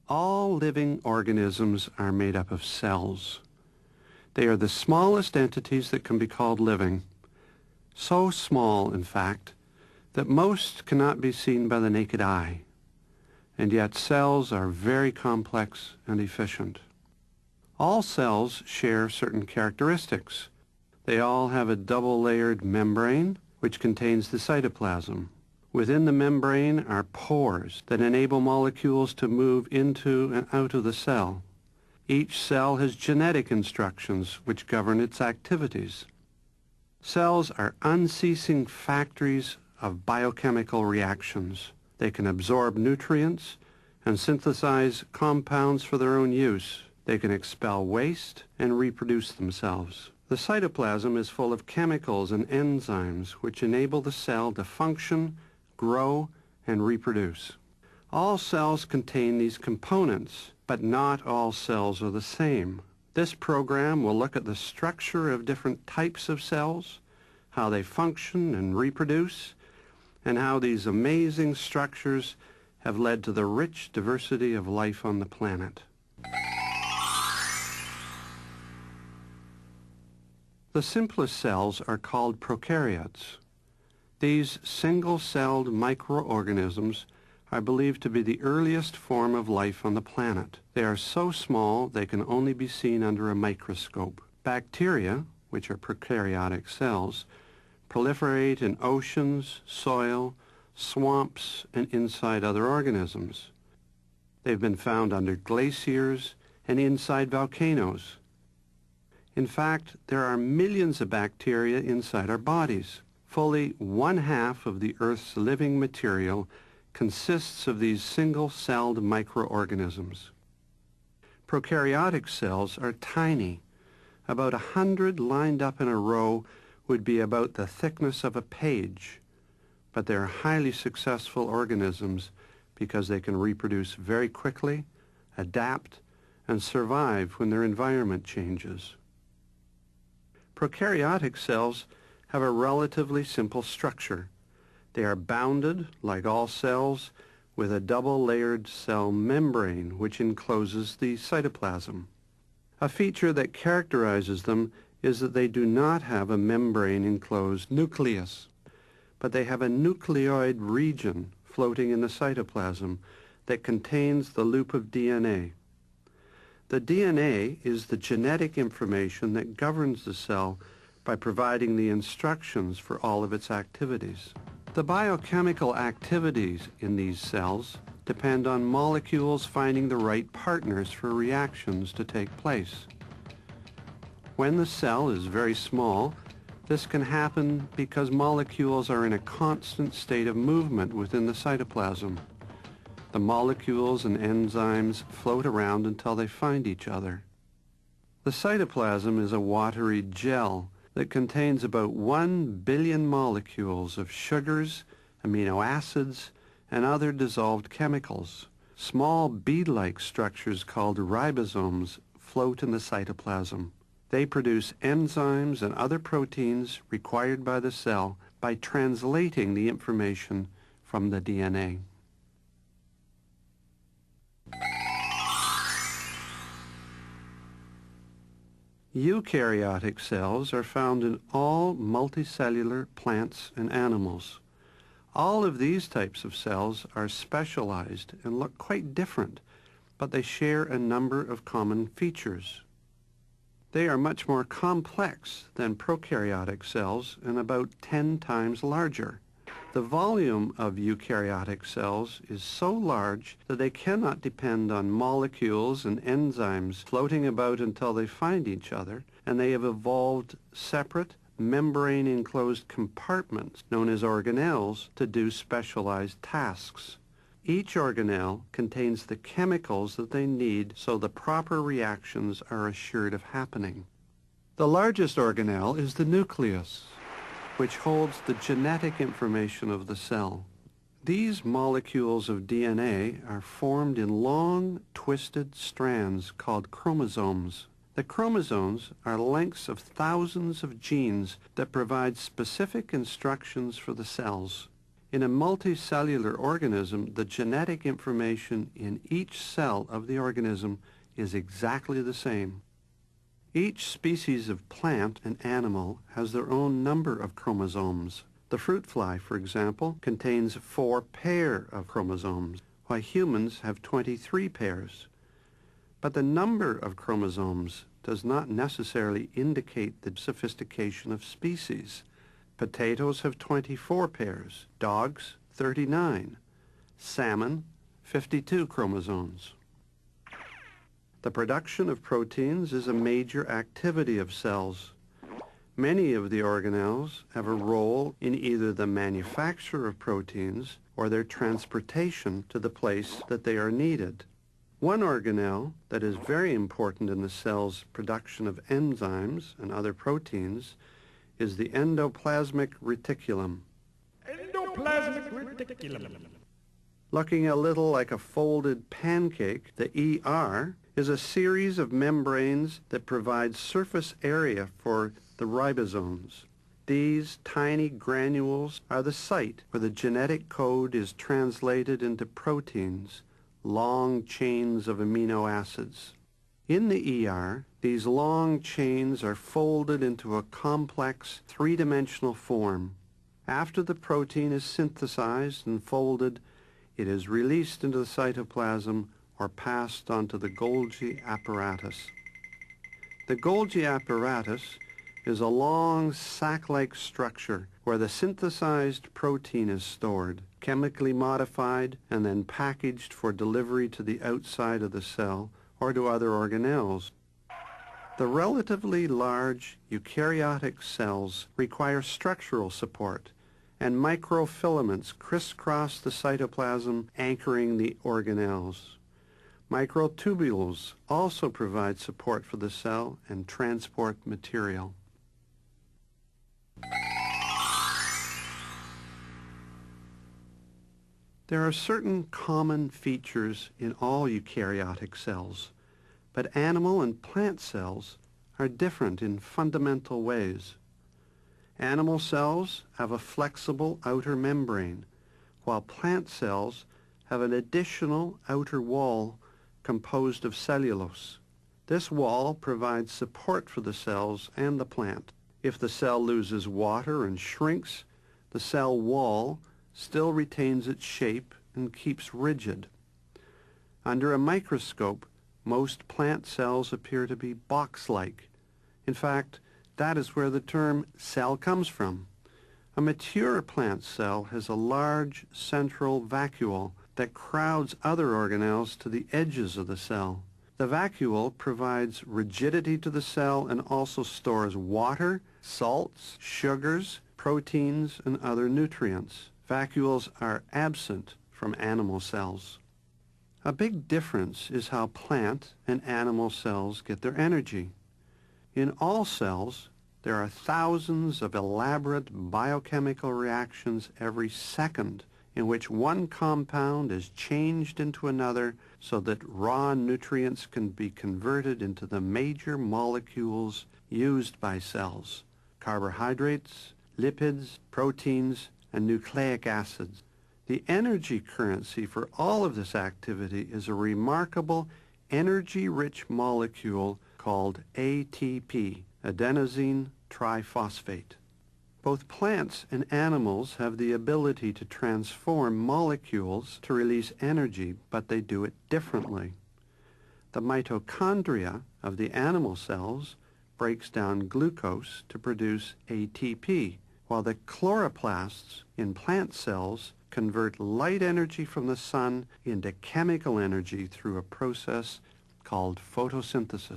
All living organisms are made up of cells. They are the smallest entities that can be called living. So small, in fact, that most cannot be seen by the naked eye. And yet cells are very complex and efficient. All cells share certain characteristics. They all have a double-layered membrane, which contains the cytoplasm. Within the membrane are pores that enable molecules to move into and out of the cell. Each cell has genetic instructions which govern its activities. Cells are unceasing factories of biochemical reactions. They can absorb nutrients and synthesize compounds for their own use. They can expel waste and reproduce themselves. The cytoplasm is full of chemicals and enzymes which enable the cell to function, grow, and reproduce. All cells contain these components, but not all cells are the same. This program will look at the structure of different types of cells, how they function and reproduce, and how these amazing structures have led to the rich diversity of life on the planet. The simplest cells are called prokaryotes. These single-celled microorganisms are believed to be the earliest form of life on the planet. They are so small they can only be seen under a microscope. Bacteria, which are prokaryotic cells, proliferate in oceans, soil, swamps, and inside other organisms. They've been found under glaciers and inside volcanoes. In fact, there are millions of bacteria inside our bodies. Fully 1/2 of the Earth's living material consists of these single-celled microorganisms. Prokaryotic cells are tiny. About 100 lined up in a row would be about the thickness of a page, but they are highly successful organisms because they can reproduce very quickly, adapt, and survive when their environment changes. Prokaryotic cells have a relatively simple structure. They are bounded, like all cells, with a double-layered cell membrane which encloses the cytoplasm. A feature that characterizes them is that they do not have a membrane-enclosed nucleus, but they have a nucleoid region floating in the cytoplasm that contains the loop of DNA. The DNA is the genetic information that governs the cell by providing the instructions for all of its activities. The biochemical activities in these cells depend on molecules finding the right partners for reactions to take place. When the cell is very small, this can happen because molecules are in a constant state of movement within the cytoplasm. The molecules and enzymes float around until they find each other. The cytoplasm is a watery gel that contains about 1 billion molecules of sugars, amino acids, and other dissolved chemicals. Small bead-like structures called ribosomes float in the cytoplasm. They produce enzymes and other proteins required by the cell by translating the information from the DNA. Eukaryotic cells are found in all multicellular plants and animals. All of these types of cells are specialized and look quite different, but they share a number of common features. They are much more complex than prokaryotic cells and about 10 times larger. The volume of eukaryotic cells is so large that they cannot depend on molecules and enzymes floating about until they find each other, and they have evolved separate membrane-enclosed compartments known as organelles to do specialized tasks. Each organelle contains the chemicals that they need so the proper reactions are assured of happening. The largest organelle is the nucleus, which holds the genetic information of the cell. These molecules of DNA are formed in long, twisted strands called chromosomes. The chromosomes are lengths of thousands of genes that provide specific instructions for the cells. In a multicellular organism, the genetic information in each cell of the organism is exactly the same. Each species of plant and animal has their own number of chromosomes. The fruit fly, for example, contains 4 pairs of chromosomes, while humans have 23 pairs. But the number of chromosomes does not necessarily indicate the sophistication of species. Potatoes have 24 pairs, dogs 39, salmon 52 chromosomes. The production of proteins is a major activity of cells. Many of the organelles have a role in either the manufacture of proteins or their transportation to the place that they are needed. One organelle that is very important in the cell's production of enzymes and other proteins is the endoplasmic reticulum. Endoplasmic reticulum. Looking a little like a folded pancake, the ER is a series of membranes that provide surface area for the ribosomes. These tiny granules are the site where the genetic code is translated into proteins, long chains of amino acids. In the ER, these long chains are folded into a complex three-dimensional form. After the protein is synthesized and folded, it is released into the cytoplasm or passed onto the Golgi apparatus. The Golgi apparatus is a long sac-like structure where the synthesized protein is stored, chemically modified, and then packaged for delivery to the outside of the cell or to other organelles. The relatively large eukaryotic cells require structural support, and microfilaments crisscross the cytoplasm, anchoring the organelles. Microtubules also provide support for the cell and transport material. There are certain common features in all eukaryotic cells, but animal and plant cells are different in fundamental ways. Animal cells have a flexible outer membrane, while plant cells have an additional outer wall composed of cellulose. This wall provides support for the cells and the plant. If the cell loses water and shrinks, the cell wall still retains its shape and keeps rigid. Under a microscope, most plant cells appear to be box-like. In fact, that is where the term cell comes from. A mature plant cell has a large central vacuole that crowds other organelles to the edges of the cell. The vacuole provides rigidity to the cell and also stores water, salts, sugars, proteins, and other nutrients. Vacuoles are absent from animal cells. A big difference is how plant and animal cells get their energy. In all cells, there are thousands of elaborate biochemical reactions every second in which one compound is changed into another so that raw nutrients can be converted into the major molecules used by cells: carbohydrates, lipids, proteins, and nucleic acids. The energy currency for all of this activity is a remarkable energy-rich molecule called ATP, adenosine triphosphate. Both plants and animals have the ability to transform molecules to release energy, but they do it differently. The mitochondria of the animal cells breaks down glucose to produce ATP, while the chloroplasts in plant cells convert light energy from the sun into chemical energy through a process called photosynthesis.